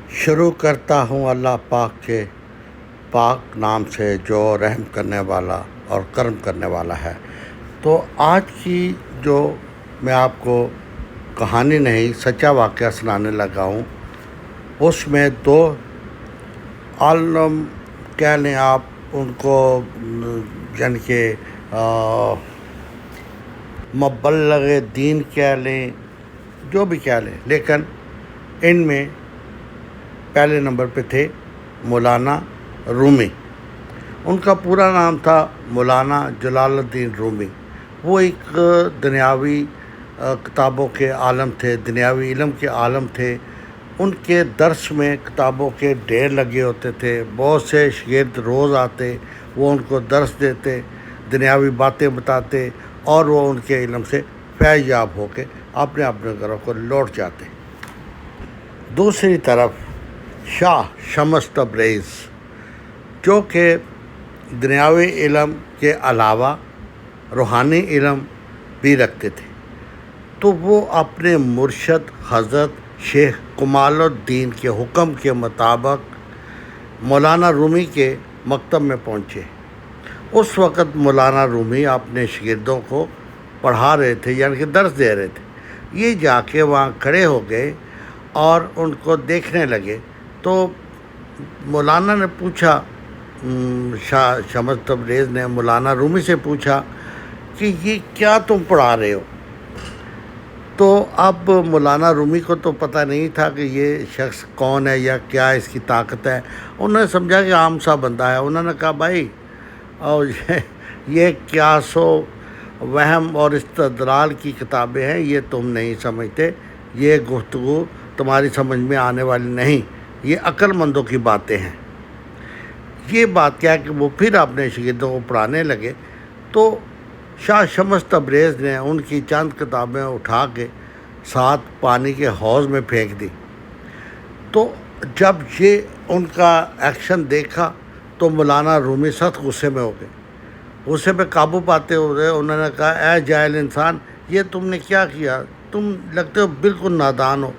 شروع کرتا ہوں اللہ پاک کے پاک نام سے جو رحم کرنے والا اور کرم کرنے والا ہے۔ تو آج کی جو میں آپ کو کہانی نہیں سچا واقعہ سنانے لگا ہوں، اس میں دو عالم کہہ لیں آپ ان کو، یعنی کہ مبلغ دین کہہ لیں، جو بھی کہہ لیں، لیکن ان میں پہلے نمبر پہ تھے مولانا رومی۔ ان کا پورا نام تھا مولانا جلال الدین رومی۔ وہ ایک دنیاوی کتابوں کے عالم تھے، دنیاوی علم کے عالم تھے۔ ان کے درس میں کتابوں کے ڈھیر لگے ہوتے تھے، بہت سے شاگرد روز آتے، وہ ان کو درس دیتے، دنیاوی باتیں بتاتے، اور وہ ان کے علم سے فیض یاب ہو کے اپنے اپنے گھروں کو لوٹ جاتے۔ دوسری طرف شاہ شمس تبریز، جو کہ دنیاوی علم کے علاوہ روحانی علم بھی رکھتے تھے، تو وہ اپنے مرشد حضرت شیخ کمال الدین کے حکم کے مطابق مولانا رومی کے مکتب میں پہنچے۔ اس وقت مولانا رومی اپنے شاگردوں کو پڑھا رہے تھے، یعنی کہ درس دے رہے تھے۔ یہ جا کے وہاں کھڑے ہو گئے اور ان کو دیکھنے لگے، تو مولانا نے پوچھا، شاہ شمس تبریز نے مولانا رومی سے پوچھا کہ یہ کیا تم پڑھا رہے ہو؟ تو اب مولانا رومی کو تو پتہ نہیں تھا کہ یہ شخص کون ہے یا کیا اس کی طاقت ہے۔ انہوں نے سمجھا کہ عام سا بندہ ہے۔ انہوں نے کہا بھائی اور یہ قیاس و وہم اور استدلال کی کتابیں ہیں، یہ تم نہیں سمجھتے، یہ گفتگو تمہاری سمجھ میں آنے والی نہیں، یہ عقل مندوں کی باتیں ہیں۔ یہ بات کیا کہ وہ پھر اپنے شاگردوں کو پڑھانے لگے، تو شاہ شمس تبریز نے ان کی چند کتابیں اٹھا کے ساتھ پانی کے حوض میں پھینک دی۔ تو جب یہ ان کا ایکشن دیکھا تو مولانا رومی سخت غصے میں ہو گئے۔ غصے پہ قابو پاتے ہوئے انہوں نے کہا، اے جاہل انسان، یہ تم نے کیا کیا؟ تم لگتے ہو بالکل نادان ہو،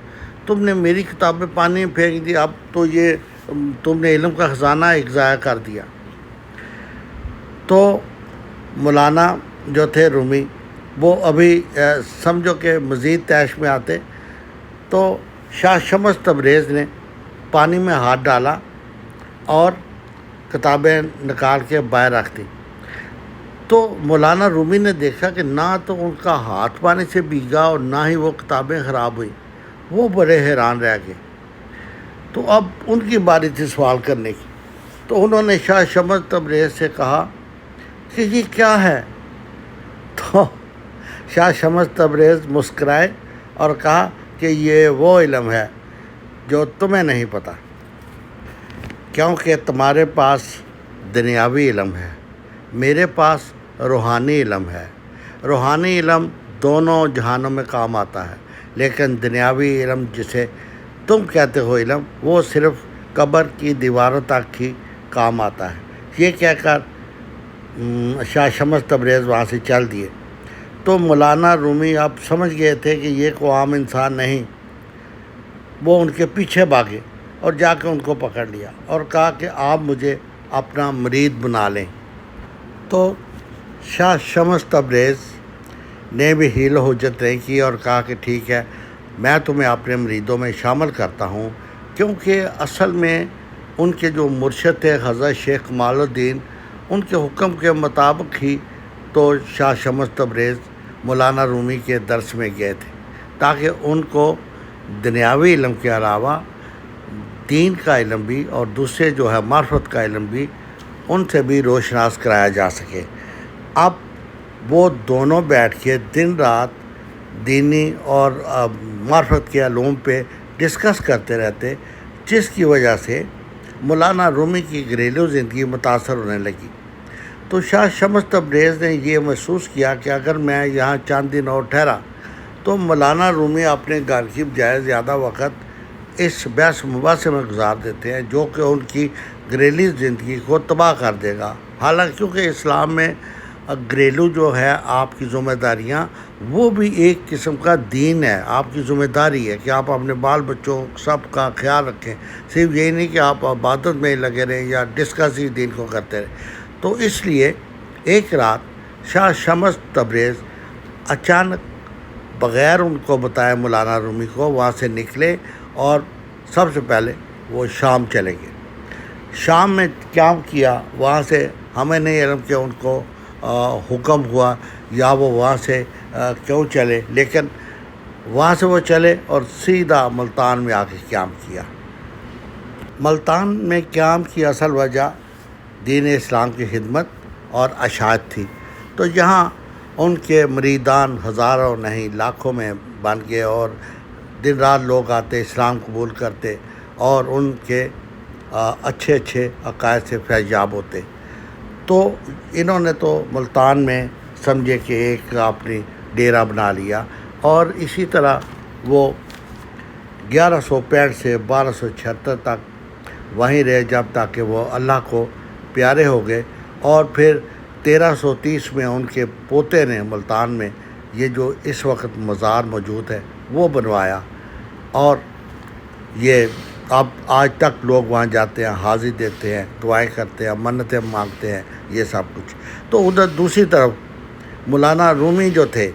تم نے میری کتابیں پانی میں پھینک دی، اب تو یہ تم نے علم کا خزانہ ایک ضائع کر دیا۔ تو مولانا جو تھے رومی، وہ ابھی سمجھو کہ مزید طیش میں آتے، تو شاہ شمس تبریز نے پانی میں ہاتھ ڈالا اور کتابیں نکال کے باہر رکھ دی۔ تو مولانا رومی نے دیکھا کہ نہ تو ان کا ہاتھ پانی سے بھیگا اور نہ ہی وہ کتابیں خراب ہوئیں۔ وہ بڑے حیران رہ گئے۔ تو اب ان کی باری تھی سوال کرنے کی، تو انہوں نے شاہ شمس تبریز سے کہا کہ یہ کیا ہے؟ تو شاہ شمس تبریز مسکرائے اور کہا کہ یہ وہ علم ہے جو تمہیں نہیں پتہ، کیونکہ تمہارے پاس دنیاوی علم ہے، میرے پاس روحانی علم ہے۔ روحانی علم دونوں جہانوں میں کام آتا ہے، لیکن دنیاوی علم جسے تم کہتے ہو علم، وہ صرف قبر کی دیواروں تک ہی کام آتا ہے۔ یہ کہہ کر شاہ شمس تبریز وہاں سے چل دیے۔ تو مولانا رومی اب سمجھ گئے تھے کہ یہ کوئی عام انسان نہیں۔ وہ ان کے پیچھے بھاگے اور جا کے ان کو پکڑ لیا اور کہا کہ آپ مجھے اپنا مرید بنا لیں۔ تو شاہ شمس تبریز نے بھی حیل و حجت نہیں کی اور کہا کہ ٹھیک ہے، میں تمہیں اپنے مریدوں میں شامل کرتا ہوں، کیونکہ اصل میں ان کے جو مرشد تھے حضرت شیخ کمال الدین، ان کے حکم کے مطابق ہی تو شاہ شمس تبریز مولانا رومی کے درس میں گئے تھے، تاکہ ان کو دنیاوی علم کے علاوہ دین کا علم بھی اور دوسرے جو ہے معرفت کا علم بھی ان سے بھی روشناس کرایا جا سکے۔ اب وہ دونوں بیٹھ کے دن رات دینی اور معرفت کے علوم پہ ڈسکس کرتے رہتے، جس کی وجہ سے مولانا رومی کی گھریلو زندگی متاثر ہونے لگی۔ تو شاہ شمس تبریز نے یہ محسوس کیا کہ اگر میں یہاں چند دن اور ٹھہرا تو مولانا رومی اپنے گھر کی بجائے زیادہ وقت اس بحث مباحثے میں گزار دیتے ہیں، جو کہ ان کی گھریلو زندگی کو تباہ کر دے گا۔ حالانکہ کیونکہ اسلام میں گھریلو جو ہے آپ کی ذمہ داریاں، وہ بھی ایک قسم کا دین ہے، آپ کی ذمہ داری ہے کہ آپ اپنے بال بچوں سب کا خیال رکھیں، صرف یہی نہیں کہ آپ عبادت میں لگے رہیں یا ڈسکس ہی دین کو کرتے رہیں۔ تو اس لیے ایک رات شاہ شمس تبریز اچانک بغیر ان کو بتائے مولانا رومی کو وہاں سے نکلے اور سب سے پہلے وہ شام چلے گئے۔ شام میں کیا کیا وہاں سے ہمیں نہیں علم کہ ان کو حکم ہوا یا وہ وہاں سے کیوں چلے، لیکن وہاں سے وہ چلے اور سیدھا ملتان میں آ کے قیام کیا۔ ملتان میں قیام کی اصل وجہ دین اسلام کی خدمت اور اشاعت تھی، تو یہاں ان کے مریدان ہزاروں نہیں لاکھوں میں بن گئے اور دن رات لوگ آتے، اسلام قبول کرتے اور ان کے اچھے اچھے عقائد سے فیضیاب ہوتے۔ تو انہوں نے تو ملتان میں سمجھے کہ ایک اپنی ڈیرا بنا لیا، اور اسی طرح وہ 1165 سے 1276 تک وہیں رہے، جب تک کہ وہ اللہ کو پیارے ہو گئے، اور پھر 1330 میں ان کے پوتے نے ملتان میں یہ جو اس وقت مزار موجود ہے وہ بنوایا، اور یہ اب آج تک لوگ وہاں جاتے ہیں، حاضری دیتے ہیں، دعائیں کرتے ہیں، منتیں مانگتے ہیں، یہ سب کچھ۔ تو ادھر دوسری طرف مولانا رومی جو تھے،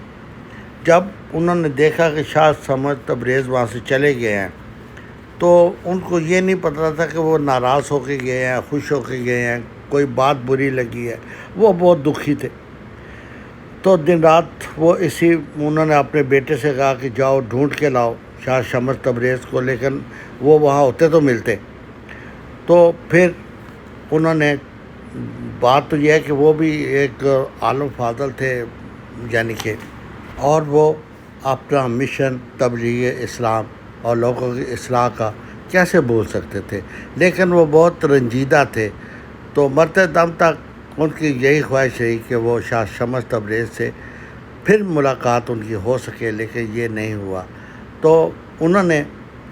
جب انہوں نے دیکھا کہ شاہ شمس تبریز وہاں سے چلے گئے ہیں، تو ان کو یہ نہیں پتہ تھا کہ وہ ناراض ہو کے گئے ہیں، خوش ہو کے گئے ہیں، کوئی بات بری لگی ہے، وہ بہت دکھی تھے۔ تو دن رات وہ انہوں نے اپنے بیٹے سے کہا کہ جاؤ ڈھونڈ کے لاؤ شاہ شمس تبریز کو، لیکن وہ وہاں ہوتے تو ملتے۔ تو پھر انہوں نے، بات تو یہ ہے کہ وہ بھی ایک عالم فاضل تھے، یعنی کہ، اور وہ اپنا مشن تبلیغ اسلام اور لوگوں کی اصلاح کا کیسے بول سکتے تھے، لیکن وہ بہت رنجیدہ تھے۔ تو مرتے دم تک ان کی یہی خواہش رہی کہ وہ شاہ شمس تبریز سے پھر ملاقات ان کی ہو سکے، لیکن یہ نہیں ہوا۔ تو انہوں نے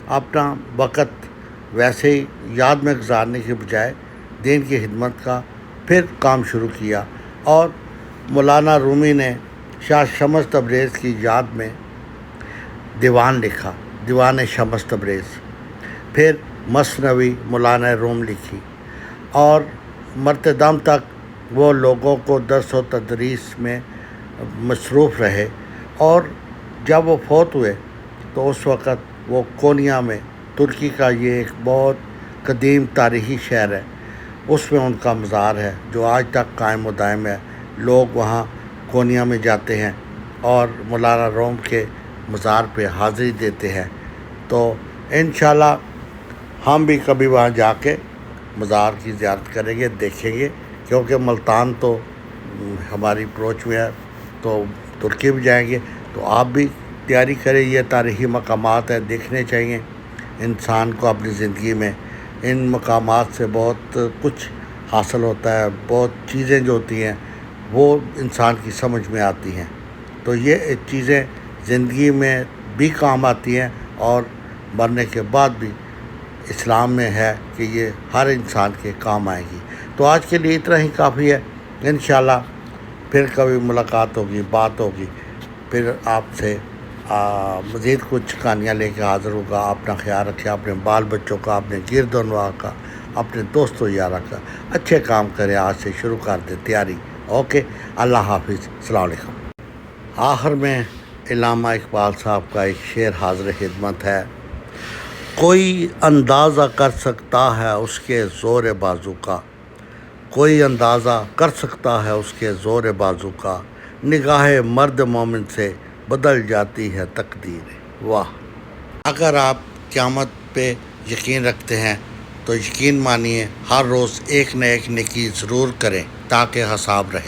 اپنا وقت ویسے ہی یاد میں گزارنے کے بجائے دین کی خدمت کا پھر کام شروع کیا، اور مولانا رومی نے شاہ شمس تبریز کی یاد میں دیوان لکھا، دیوان شمس تبریز، پھر مثنوی مولانا روم لکھی، اور مرتے دم تک وہ لوگوں کو درس و تدریس میں مصروف رہے، اور جب وہ فوت ہوئے تو اس وقت وہ کونیا میں، ترکی کا یہ ایک بہت قدیم تاریخی شہر ہے، اس میں ان کا مزار ہے جو آج تک قائم و دائم ہے۔ لوگ وہاں کونیا میں جاتے ہیں اور مولانا روم کے مزار پہ حاضری دیتے ہیں۔ تو انشاءاللہ ہم بھی کبھی وہاں جا کے مزار کی زیارت کریں گے، دیکھیں گے، کیونکہ ملتان تو ہماری اپروچ میں ہے، تو ترکی بھی جائیں گے۔ تو آپ بھی تیاری کریں، یہ تاریخی مقامات ہیں، دیکھنے چاہیے انسان کو اپنی زندگی میں۔ ان مقامات سے بہت کچھ حاصل ہوتا ہے، بہت چیزیں جو ہوتی ہیں وہ انسان کی سمجھ میں آتی ہیں۔ تو یہ چیزیں زندگی میں بھی کام آتی ہیں، اور مرنے کے بعد بھی اسلام میں ہے کہ یہ ہر انسان کے کام آئے گی۔ تو آج کے لیے اتنا ہی کافی ہے، انشاءاللہ پھر کبھی ملاقات ہوگی، بات ہوگی، پھر آپ سے مزید کچھ کہانیاں لے کے حاضر ہوگا۔ اپنا خیال رکھیں، اپنے بال بچوں کا، اپنے گرد و نواح کا، اپنے دوست و یارہ کا اچھے کام کریں، آج سے شروع کر دیں تیاری۔ اوکے، اللہ حافظ، السلام علیکم۔ آخر میں علامہ اقبال صاحب کا ایک شعر حاضر خدمت ہے: کوئی اندازہ کر سکتا ہے اس کے زور بازو کا، کوئی اندازہ کر سکتا ہے اس کے زور بازو کا، نگاہ مرد مومن سے بدل جاتی ہے تقدیر۔ واہ! اگر آپ قیامت پہ یقین رکھتے ہیں تو یقین مانیے ہر روز ایک نہ ایک نیکی ضرور کریں تاکہ حساب رہے۔